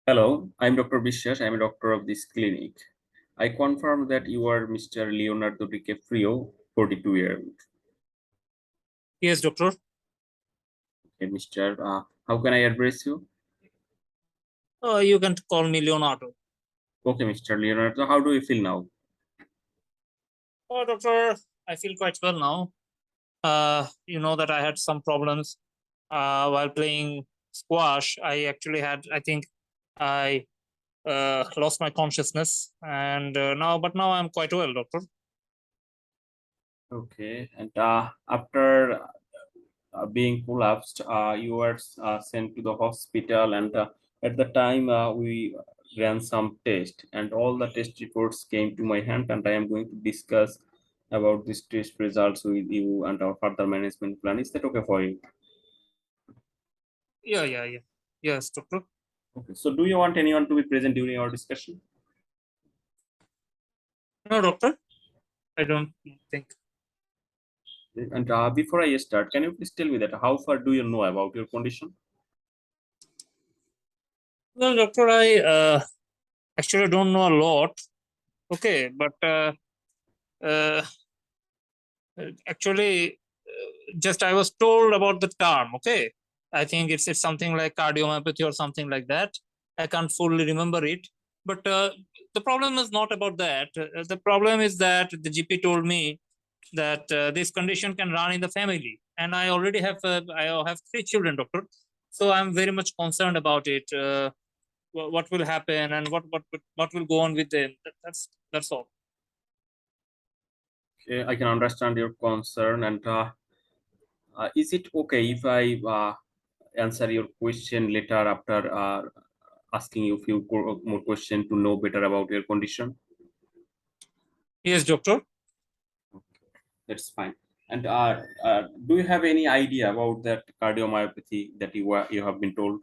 Hello, I'm Dr. Bishas. I'm a doctor of this clinic. I confirm that you are Mr. Leonardo DiCaprio, 42-year-old. Yes, doctor. Okay, Mr. How can I address you? You can call me Leonardo. Okay, Mr. Leonardo, how do you feel now? Oh, doctor, I feel quite well now. You know that I had some problems while playing squash. I think I lost my consciousness, and now I'm quite well, doctor. Okay, and after being collapsed, you were sent to the hospital, and at the time we ran some tests, and all the test reports came to my hand, and I am going to discuss about this test results with you and our further management plan. Is that okay for you? Yeah. Yes, doctor. Okay. So, do you want anyone to be present during our discussion? No, doctor. I don't think. And before I start, can you please tell me that how far do you know about your condition? Well, doctor, I actually don't know a lot. Okay, but uh, actually, just I was told about the term. Okay, I think it's something like cardiomyopathy or something like that. I can't fully remember it, but the problem is not about that. The problem is that the GP told me that this condition can run in the family, and I already have I have three children, doctor. So I'm very much concerned about it. What will happen and what will go on with them? That's all. Okay, I can understand your concern, and is it okay if I answer your question later after asking you a few more questions to know better about your condition? Yes, doctor. That's fine. And do you have any idea about that cardiomyopathy that you have been told?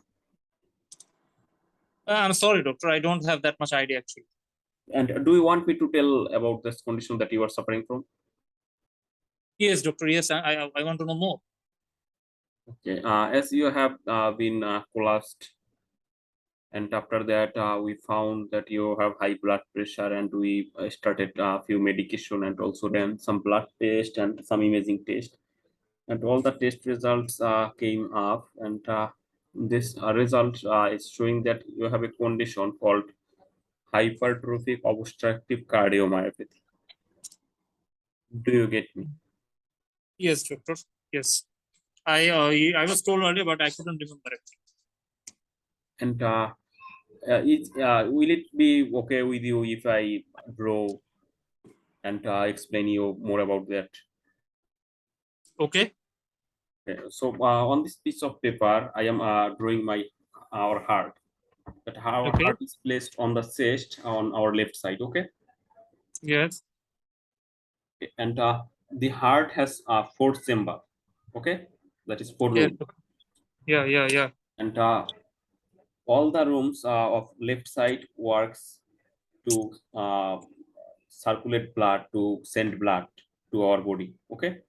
I'm sorry, doctor. I don't have that much idea actually. And do you want me to tell about this condition that you are suffering from? Yes, doctor. Yes, I want to know more. Okay, as you have been collapsed, and after that we found that you have high blood pressure, and we started a few medication and also then some blood test and some imaging test, and all the test results came up, and this result is showing that you have a condition called hypertrophic obstructive cardiomyopathy. Do you get me? Yes, doctor. Yes. I was told earlier, but I couldn't remember it. And will it be okay with you if I draw and explain you more about that? Okay. Okay. So on this piece of paper, I am drawing our heart. That our Okay. heart is placed on the chest on our left side. Okay, Yes. and the heart has four chamber. Okay, that is four Yes. room, Yeah. and all the rooms of left side works to circulate blood, to send blood to our body. Okay,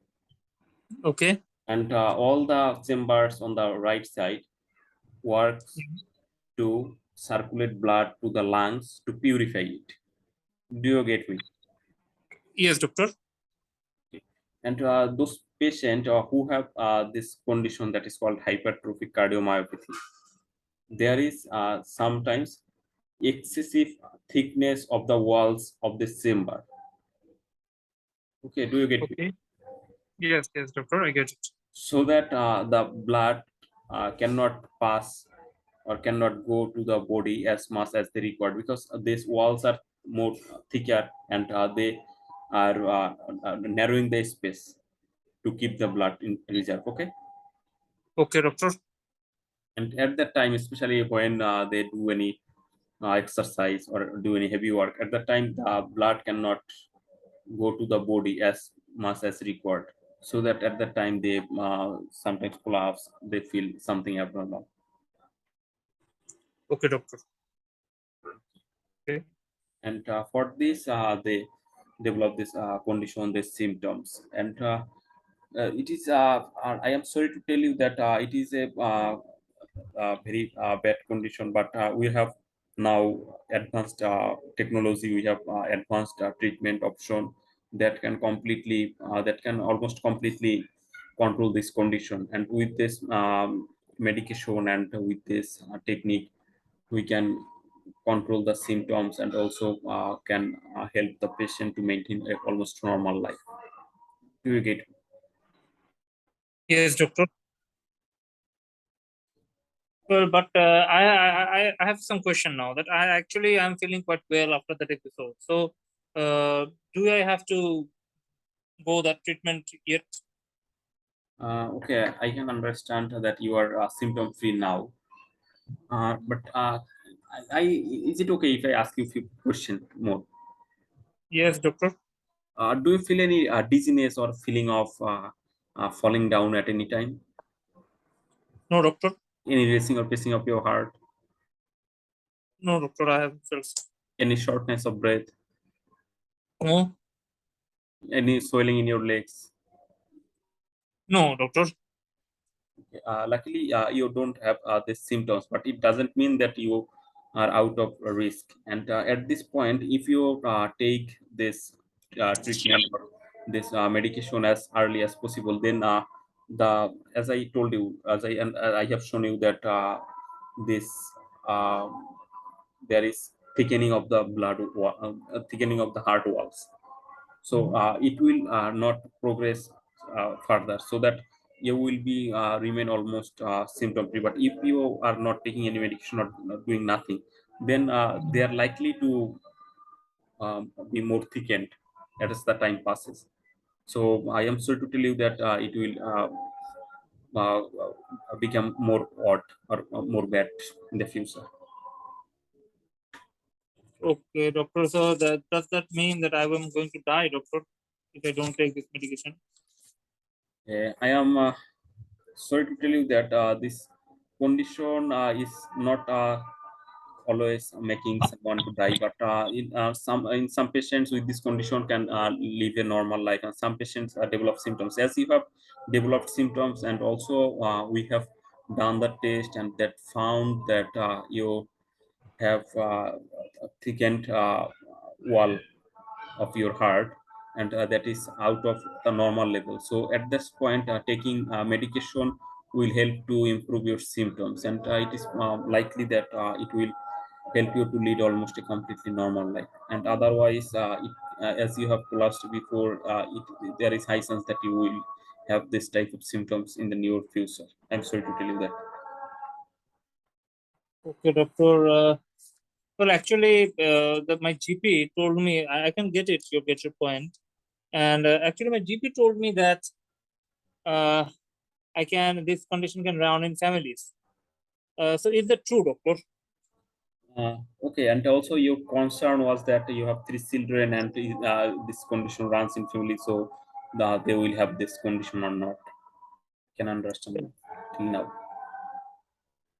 Okay. and all the chambers on the right side works to circulate blood to the lungs to purify it. Do you get me? Yes, doctor. And those patients who have this condition that is called hypertrophic cardiomyopathy, there is sometimes excessive thickness of the walls of the chamber. Okay, do you get me? Okay. Yes, doctor. I get it. So that the blood cannot pass or cannot go to the body as much as they require, because these walls are more thicker, and they are narrowing the space to keep the blood in reserve. Okay, Okay, doctor. and at that time, especially when they do any exercise or do any heavy work, at that time the blood cannot go to the body as much as required, so that at that time they sometimes collapse, they feel something abnormal. Okay, doctor. Okay. And for this they develop this condition, these symptoms, and it is I am sorry to tell you that it is a very bad condition, but we have now advanced technology, we have advanced treatment option that can that can almost completely control this condition. And with this medication and with this technique, we can control the symptoms and also can help the patient to maintain a almost normal life. Do you get? Yes, doctor. Well, but I have some question now that I actually am feeling quite well after that episode. So, do I have to go that treatment yet? Okay, I can understand that you are symptom free now. But is it okay if I ask you a few questions more? Yes, doctor. Do you feel any dizziness or feeling of falling down at any time? No, doctor. Any racing or pacing of your heart? No, doctor. I haven't felt. Any shortness of breath? No, Any swelling in your legs? no, doctor. Luckily, you don't have these symptoms, but it doesn't mean that you are out of risk. And at this point, if you take this treatment or this medication as early as possible, then the as I told you, I have shown you that this uh, there is thickening of the thickening of the heart walls, so it will not progress further, so that you will be remain almost symptom free. But if you are not taking any medication or not doing nothing, then they are likely to be more thickened as the time passes. So I am sorry to tell you that it will become more odd or more bad in the future. Okay, doctor. So that does that mean that I am going to die, doctor, if I don't take this medication? I am sorry to tell you that this condition is not always making someone to die, but in some patients with this condition can live a normal life, and some patients develop symptoms as you have developed symptoms. And also we have done the test and that found that you have a thickened wall of your heart, and that is out of the normal level. So at this point, taking medication will help to improve your symptoms, and it is likely that it will help you to lead almost a completely normal life. And otherwise, as you have collapsed before, there is high chance that you will have this type of symptoms in the near future. I'm sorry to tell you that. Okay, doctor. Well, actually, my GP told me I can get it. You get your point. And actually, my GP told me that uh, I can this condition can run in families. So is that true, doctor? Okay, and also your concern was that you have three children and this condition runs in family, so they will have this condition or not. Can understand till now.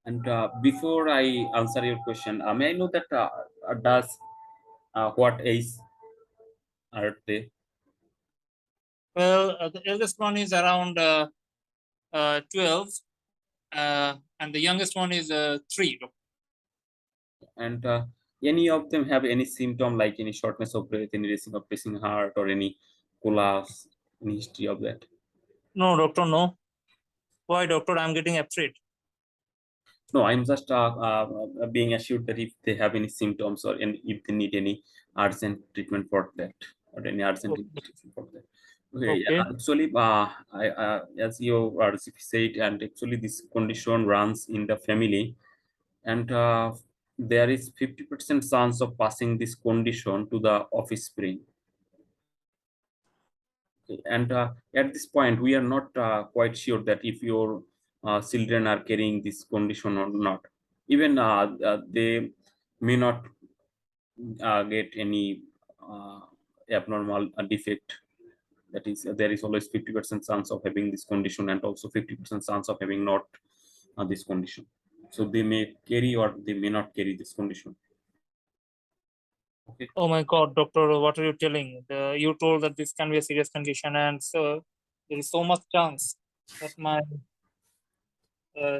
And before I answer your question, may I know that does what age are they? Well, the eldest one is around 12, and the youngest one is 3. And any of them have any symptom like any shortness of breath, any racing of pacing heart, or any collapse, any history of that? No, doctor, no. Why, doctor? I'm getting afraid. No, I'm just being assured that if they have any symptoms or if they need any urgent treatment for that or any urgent Okay. investigation for that. Okay, Okay. yeah, actually, as you RCP said, and actually this condition runs in the family, and there is 50% chance of passing this condition to the offspring. Okay, and at this point, we are not quite sure that if your children are carrying this condition or not. Even they may not get any uh, abnormal defect. That is, there is always 50% chance of having this condition, and also 50% chance of having not this condition. So they may carry or they may not carry this condition. Okay. Oh my God, doctor, what are you telling? You told that this can be a serious condition, and so there is so much chance that my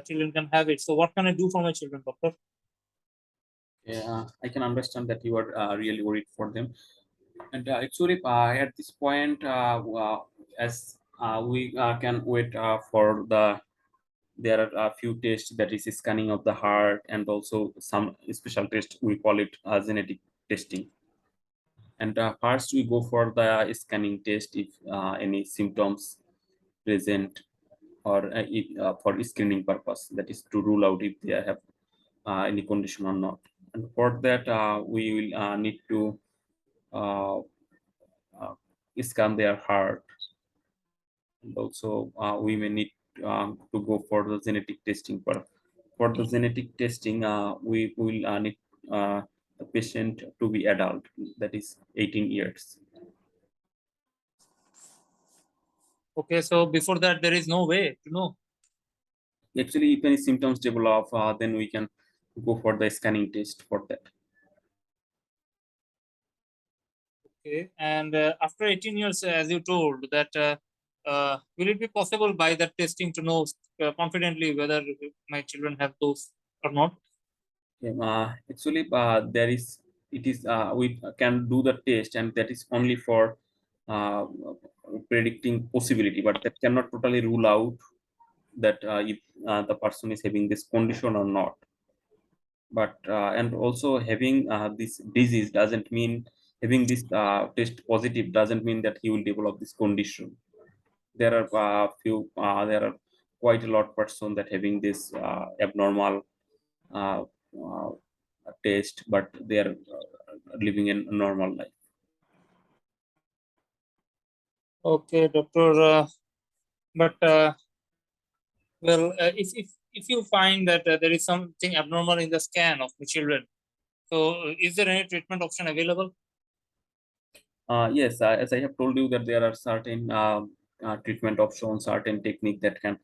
children can have it. So what can I do for my children, doctor? Yeah, I can understand that you are really worried for them. And actually, at this point, as we can wait for there are a few tests, that is scanning of the heart, and also some special test, we call it genetic testing. And first we go for the scanning test if any symptoms present, or for screening purpose, that is to rule out if they have any condition or not. And for that we will need to uh, uh, scan their heart, and also we may need to go for the genetic testing. For the genetic testing, we will need the patient to be adult, that is 18 years. Okay, so before that, there is no way to know. Actually, if any symptoms develop, then we can go for the scanning test for that. Okay, and after 18 years, as you told, that will it be possible by that testing to know confidently whether my children have those or not? Actually, there is it is we can do the test, and that is only for uh, predicting possibility, but that cannot totally rule out that if the person is having this condition or not. But and also having this disease doesn't mean, having this test positive doesn't mean that he will develop this condition. There are there are quite a lot person that having this abnormal uh, uh, taste, but they are living in a normal life. Okay, doctor. But well, if you find that there is something abnormal in the scan of the children, so is there any treatment option available? Yes, as I have told you that there are certain treatment options, certain technique that can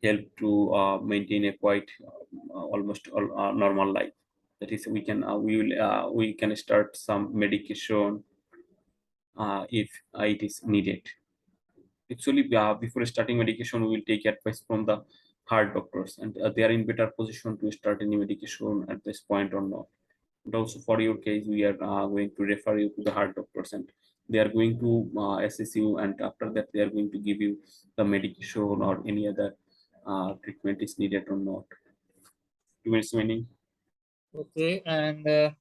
help to maintain a quite almost normal life. That is, we can start some medication if it is needed. Actually, before starting medication, we will take advice from the heart doctors, and they are in better position to start any medication at this point or not. And also for your case, we are going to refer you to the heart doctors, and they are going to assess you, and after that, they are going to give you the medication or any other treatment is needed or not. You meaning? Okay, and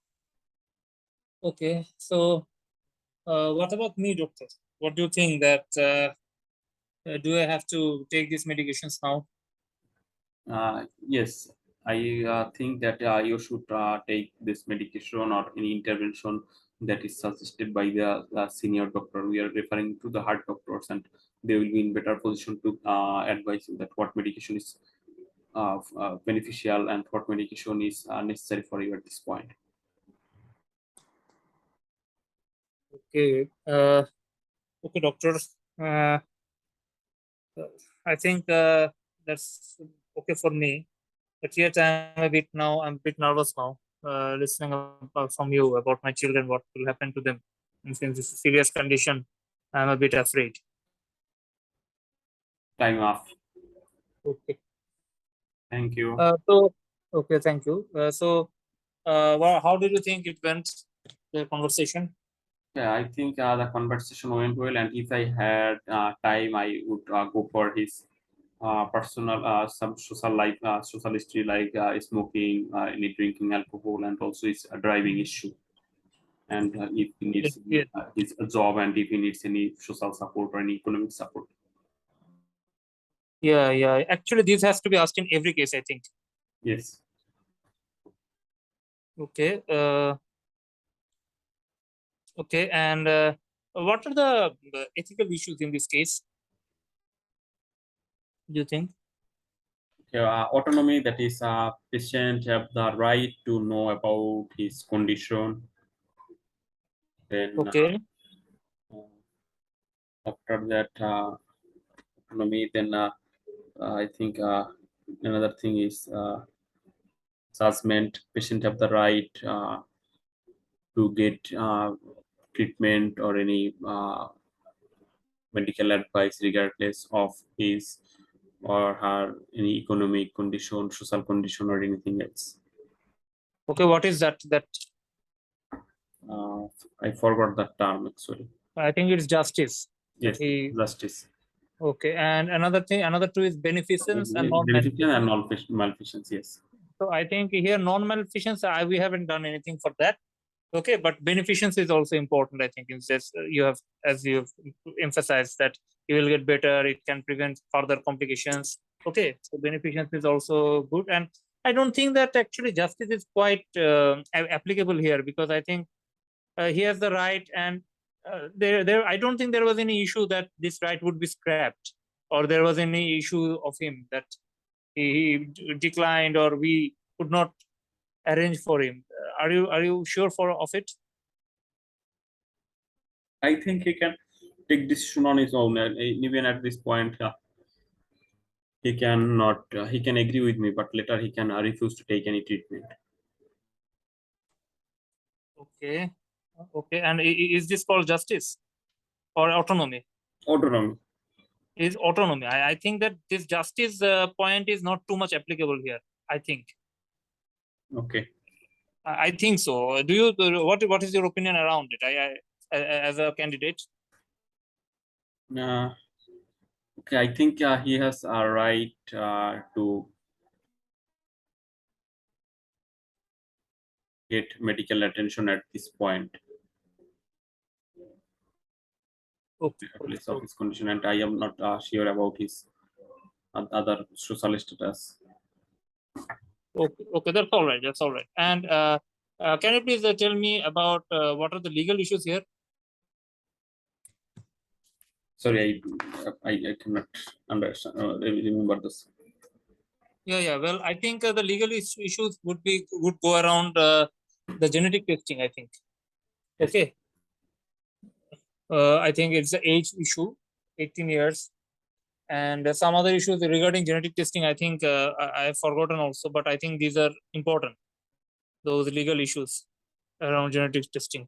okay, so what about me, doctor? What do you think that do I have to take these medications now? Yes, I think that you should take this medication or any intervention that is suggested by the senior doctor. We are referring to the heart doctors, and they will be in better position to advise you that what medication is beneficial and what medication is necessary for you at this point. Okay, okay, doctor. Uh, I think that's okay for me. But yet I'm a bit nervous now, listening from you about my children, what will happen to them. And since it's a serious condition, I'm a bit afraid. Time off. Okay. Thank you. So, okay, thank you. How did you think it went, the conversation? Yeah, I think the conversation went well, and if I had time, I would go for his personal some social life, social history like smoking, any drinking alcohol, and also his driving issue. And if he Yeah, needs yeah, his job, and if he needs any social support or any economic support. yeah. Actually, this has to be asked in every case, I think. Yes. Okay. Okay. And what are the ethical issues in this case? Do you think? Autonomy, that is, patient have the right to know about his condition. Then Okay. after that autonomy, then I think another thing is judgment. Patient have the right to get treatment or any medical advice regardless of his or her any economic condition, social condition, or anything else. Okay, what is that? I forgot that term actually. I think it's justice. Yes, justice. Okay, and another two is beneficence and Beneficence and non-beneficence. malfeasance, yes. So I think here non-malfeasance, we haven't done anything for that. Okay, but beneficence is also important. I think it's just you have, as you've emphasized, that you will get better. It can prevent further complications. Okay, so beneficence is also good, and I don't think that actually justice is quite applicable here, because I think he has the right, and there I don't think there was any issue that this right would be scrapped, or there was any issue of him that he declined or we could not arrange for him. Are you sure of it? I think he can take decision on his own, and even at this point, he cannot. He can agree with me, but later he can refuse to take any treatment. Okay, okay, and is this called justice or autonomy? Autonomy. Is autonomy. I think that this justice point is not too much applicable here, I think. Okay. I think so. Do you, what is your opinion around it? As a candidate? Okay, I think he has a right to get medical attention at this point. Okay. Place of his condition, and I am not sure about his other social status. Okay, okay, that's all right. That's all right. And can you please tell me about what are the legal issues here? Sorry, I cannot understand. Remember this. Yeah. Well, I think the legal issues would go around the genetic testing, I think. Yes. Okay. I think it's the age issue, 18 years. And some other issues regarding genetic testing, I think I've forgotten also, but I think these are important. Those legal issues around genetic testing.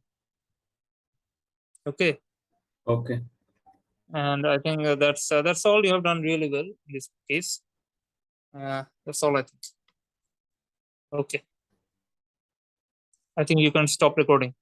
Okay. Okay. And I think that's all you have done really well in this case. That's all I think. Okay. I think you can stop recording.